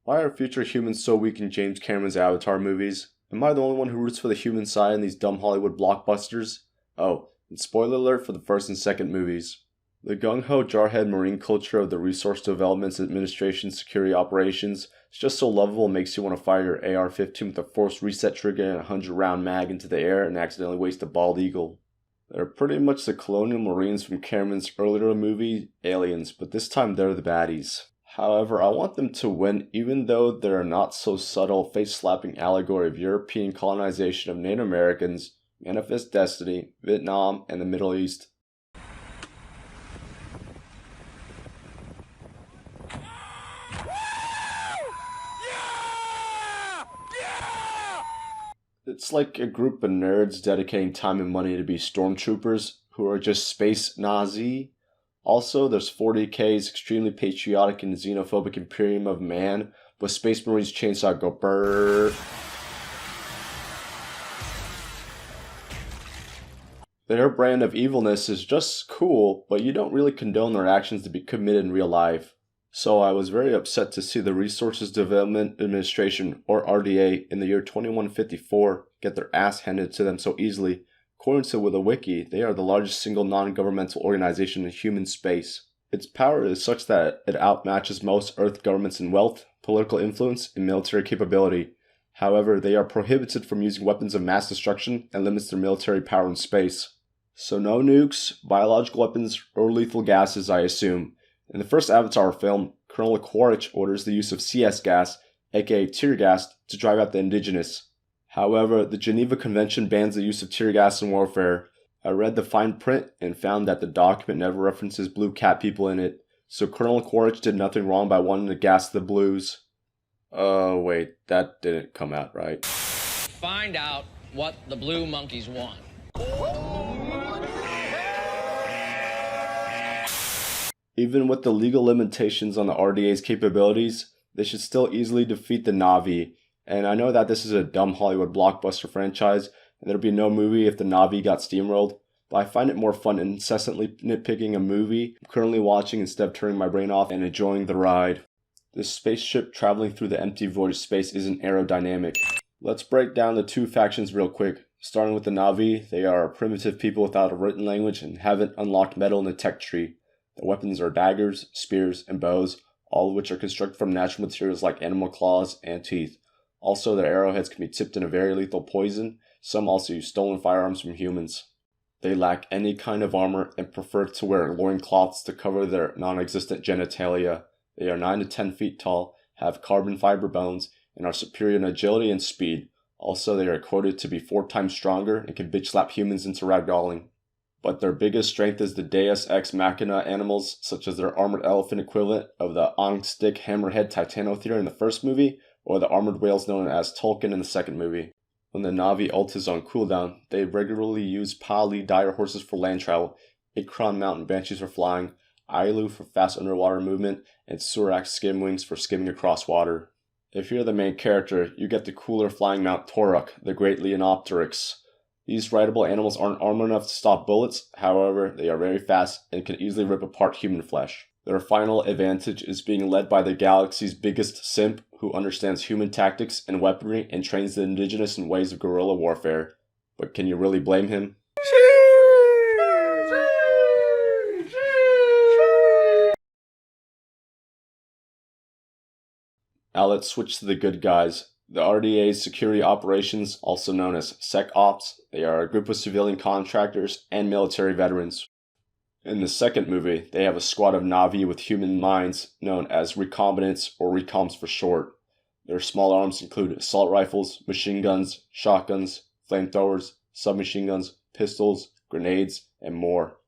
Why are future humans so weak in James Cameron's Avatar movies? Am I the only one who roots for the human side in these dumb Hollywood blockbusters? Oh, and spoiler alert for the first and second movies. The gung-ho jarhead marine culture of the Resource Development Administration security operations is just so lovable it makes you want to fire your AR-15 with a forced reset trigger and a 100-round mag into the air and accidentally waste a bald eagle. They're pretty much the colonial marines from Cameron's earlier movie, Aliens, but this time they're the baddies. However, I want them to win even though they're not so subtle face-slapping allegory of European colonization of Native Americans, Manifest Destiny, Vietnam, and the Middle East. It's like a group of nerds dedicating time and money to be stormtroopers who are just space Nazi. Also, there's 40K's extremely patriotic and xenophobic Imperium of Man with Space Marines chainsaw go brrrr. Their brand of evilness is just cool, but you don't really condone their actions to be committed in real life. So I was very upset to see the Resources Development Administration, or RDA, in the year 2154 get their ass handed to them so easily. According to the wiki, they are the largest single non-governmental organization in human space. Its power is such that it outmatches most Earth governments in wealth, political influence, and military capability. However, they are prohibited from using weapons of mass destruction and limits their military power in space. So no nukes, biological weapons, or lethal gases, I assume. In the first Avatar film, Colonel Quaritch orders the use of CS gas, aka tear gas, to drive out the indigenous. However, the Geneva Convention bans the use of tear gas in warfare. I read the fine print and found that the document never references blue cat people in it, so Colonel Quaritch did nothing wrong by wanting to gas the blues. Oh wait, that didn't come out right. Find out what the blue monkeys want. Even with the legal limitations on the RDA's capabilities, they should still easily defeat the Na'vi, and I know that this is a dumb Hollywood blockbuster franchise, and there'd be no movie if the Na'vi got steamrolled, but I find it more fun incessantly nitpicking a movie I'm currently watching instead of turning my brain off and enjoying the ride. This spaceship traveling through the empty void of space isn't aerodynamic. Let's break down the two factions real quick. Starting with the Na'vi, they are a primitive people without a written language and haven't unlocked metal in the tech tree. Their weapons are daggers, spears, and bows, all of which are constructed from natural materials like animal claws and teeth. Also, their arrowheads can be tipped in a very lethal poison. Some also use stolen firearms from humans. They lack any kind of armor and prefer to wear loincloths to cover their non-existent genitalia. They are 9 to 10 feet tall, have carbon fiber bones, and are superior in agility and speed. Also, they are quoted to be 4 times stronger and can bitch slap humans into ragdolling. But their biggest strength is the Deus Ex Machina animals, such as their armored elephant equivalent of the on-stick hammerhead Titanotheria in the first movie, or the armored whales known as Tulkun in the second movie. When the Na'vi ult is on cooldown, they regularly use Pali dire horses for land travel, Ikran mountain banshees for flying, Ailu for fast underwater movement, and Surak skimwings for skimming across water. If you're the main character, you get the cooler flying mount Toruk, the Great Leonopteryx. These rideable animals aren't armored enough to stop bullets, however, they are very fast and can easily rip apart human flesh. Their final advantage is being led by the galaxy's biggest simp, who understands human tactics and weaponry and trains the indigenous in ways of guerrilla warfare. But can you really blame him? Now let's switch to the good guys. The RDA's security operations, also known as SecOps, they are a group of civilian contractors and military veterans. In the second movie, they have a squad of Na'vi with human minds, known as recombinants or recoms for short. Their small arms include assault rifles, machine guns, shotguns, flamethrowers, submachine guns, pistols, grenades, and more.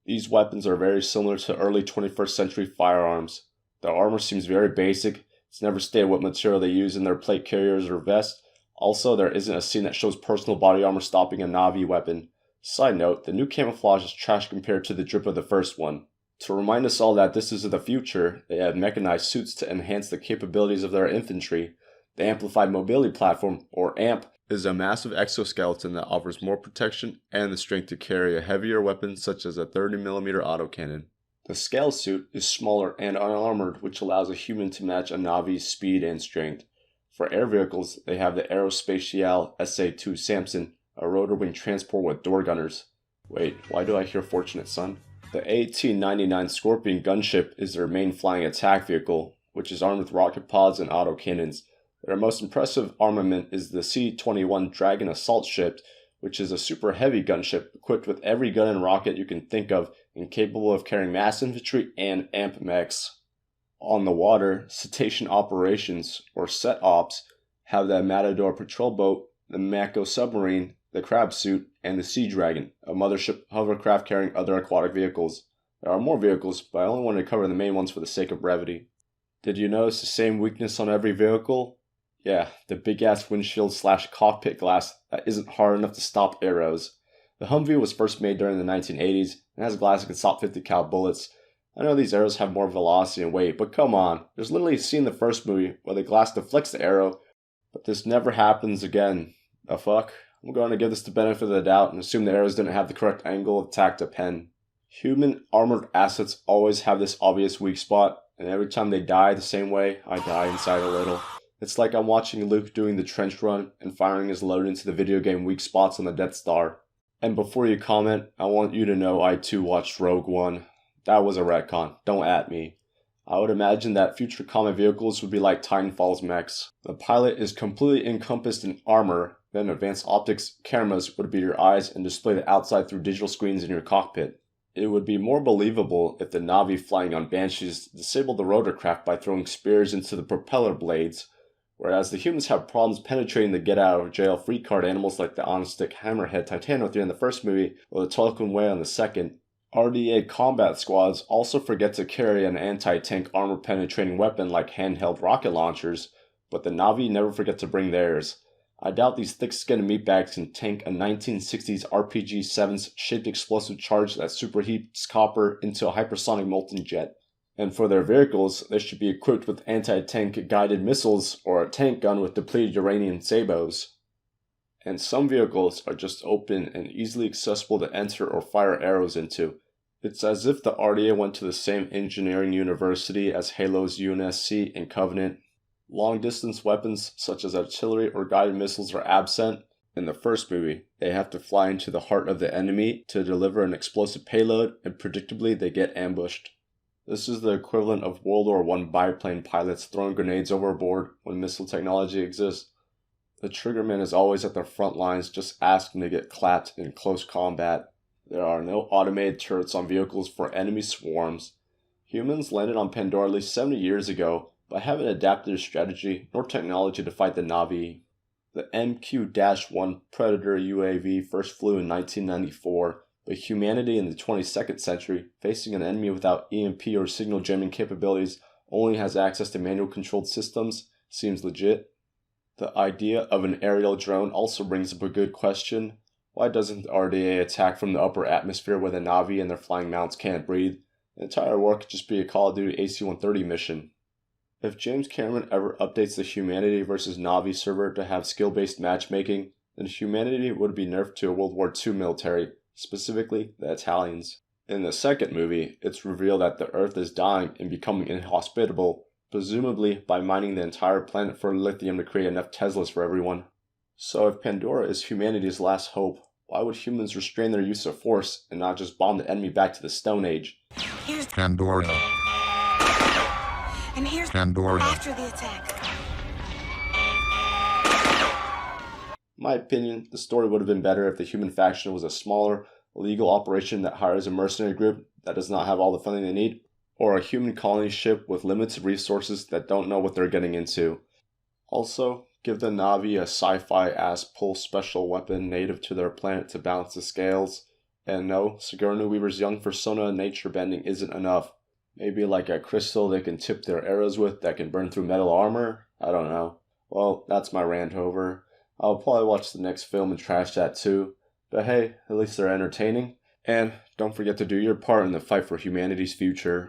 These weapons are very similar to early 21st century firearms. Their armor seems very basic. It's never stated what material they use in their plate carriers or vests. Also, there isn't a scene that shows personal body armor stopping a Na'vi weapon. Side note, the new camouflage is trash compared to the drip of the first one. To remind us all that this is the future, they have mechanized suits to enhance the capabilities of their infantry. The Amplified Mobility Platform, or AMP, is a massive exoskeleton that offers more protection and the strength to carry a heavier weapon such as a 30mm autocannon. The scale suit is smaller and unarmored, which allows a human to match a Navi's speed and strength. For air vehicles, they have the Aerospatiale SA-2 Samson, a rotor-wing transport with door gunners. Wait, why do I hear Fortunate Son? The 1899 Scorpion gunship is their main flying attack vehicle, which is armed with rocket pods and autocannons. Their most impressive armament is the C-21 Dragon assault ship, which is a super heavy gunship equipped with every gun and rocket you can think of and capable of carrying mass infantry and amp mechs. On the water, Cetacean Operations, or Set Ops, have the Matador patrol boat, the Mako submarine, the Crab suit, and the Sea Dragon, a mothership hovercraft carrying other aquatic vehicles. There are more vehicles, but I only wanted to cover the main ones for the sake of brevity. Did you notice the same weakness on every vehicle? Yeah, the big-ass windshield/cockpit glass that isn't hard enough to stop arrows. The Humvee was first made during the 1980s and has glass that can stop 50 cal bullets. I know these arrows have more velocity and weight, but come on, there's literally a scene in the first movie where the glass deflects the arrow, but this never happens again. The fuck? I'm going to give this the benefit of the doubt and assume the arrows didn't have the correct angle of attack to pen. Human armored assets always have this obvious weak spot, and every time they die the same way, I die inside a little. It's like I'm watching Luke doing the trench run and firing his load into the video game weak spots on the Death Star. And before you comment, I want you to know I too watched Rogue One. That was a retcon, don't at me. I would imagine that future comet vehicles would be like Titanfall's mechs. The pilot is completely encompassed in armor, then advanced optics cameras would be your eyes and display the outside through digital screens in your cockpit. It would be more believable if the Na'vi flying on Banshees disabled the rotorcraft by throwing spears into the propeller blades, whereas the humans have problems penetrating the get-out-of-jail-free card animals like the on-stick hammerhead Titanothree in the first movie or the Tolkien Whale in the second. RDA combat squads also forget to carry an anti-tank armor-penetrating weapon like handheld rocket launchers, but the Na'vi never forget to bring theirs. I doubt these thick-skinned meatbags can tank a 1960s RPG-7's shaped explosive charge that superheats copper into a hypersonic molten jet. And for their vehicles, they should be equipped with anti-tank guided missiles or a tank gun with depleted uranium sabos. And some vehicles are just open and easily accessible to enter or fire arrows into. It's as if the RDA went to the same engineering university as Halo's UNSC and Covenant. Long-distance weapons such as artillery or guided missiles are absent. In the first movie, they have to fly into the heart of the enemy to deliver an explosive payload, and predictably they get ambushed. This is the equivalent of World War I biplane pilots throwing grenades overboard when missile technology exists. The triggerman is always at the front lines just asking to get clapped in close combat. There are no automated turrets on vehicles for enemy swarms. Humans landed on Pandora at least 70 years ago, but haven't adapted their strategy nor technology to fight the Na'vi. The MQ-1 Predator UAV first flew in 1994, but humanity in the 22nd century, facing an enemy without EMP or signal jamming capabilities, only has access to manual controlled systems, seems legit. The idea of an aerial drone also brings up a good question. Why doesn't the RDA attack from the upper atmosphere where the Na'vi and their flying mounts can't breathe? The entire war could just be a Call of Duty AC-130 mission. If James Cameron ever updates the Humanity vs. Na'vi server to have skill-based matchmaking, then humanity would be nerfed to a World War II military, specifically the Italians. In the second movie, it's revealed that the Earth is dying and becoming inhospitable, presumably by mining the entire planet for lithium to create enough Teslas for everyone. So if Pandora is humanity's last hope, why would humans restrain their use of force and not just bomb the enemy back to the Stone Age? Here's Pandora. And here's Pandora. after the attack. In my opinion, the story would have been better if the human faction was a smaller, legal operation that hires a mercenary group that does not have all the funding they need, or a human colony ship with limited resources that don't know what they're getting into. Also, give the Na'vi a sci-fi-ass pulse special weapon native to their planet to balance the scales. And no, Sigourney Weaver's young persona and nature bending isn't enough. Maybe like a crystal they can tip their arrows with that can burn through metal armor? I don't know. Well, that's my rant over. I'll probably watch the next film and trash that too. But hey, at least they're entertaining. And don't forget to do your part in the fight for humanity's future.